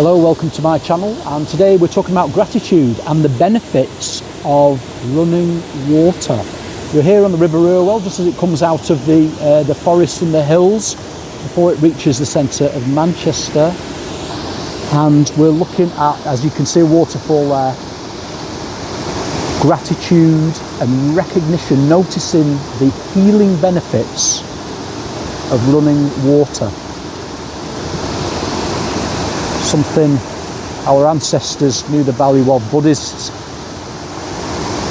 Hello, welcome to my channel, and today we're talking about gratitude and the benefits of running water. We're here on the River Irwell just as it comes out of the forest and the hills before it reaches the centre of Manchester, and we're looking at, as you can see, a waterfall there. Gratitude and recognition, noticing the healing benefits of running water. Something our ancestors knew the value of. Buddhists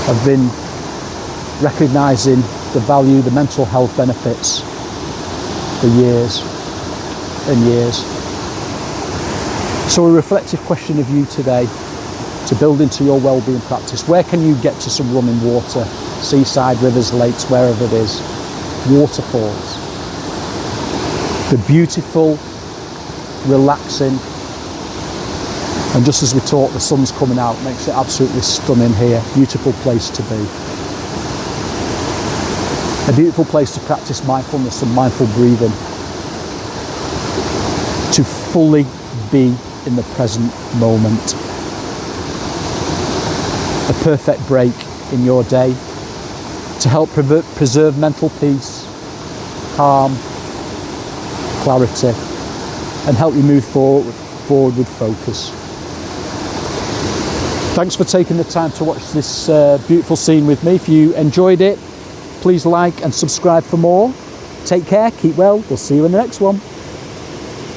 have been recognising the value, the mental health benefits for years and years. So a reflective question of you today to build into your wellbeing practice. Where can you get to some running water? Seaside, rivers, lakes, wherever it is. Waterfalls. The beautiful, relaxing, and just as we talk, the sun's coming out, makes it absolutely stunning here. Beautiful place to be. A beautiful place to practice mindfulness and mindful breathing. To fully be in the present moment. A perfect break in your day to help preserve mental peace, calm, clarity, and help you move forward with focus. Thanks for taking the time to watch this beautiful scene with me. If you enjoyed it, please like and subscribe for more. Take care, keep well, we'll see you in the next one.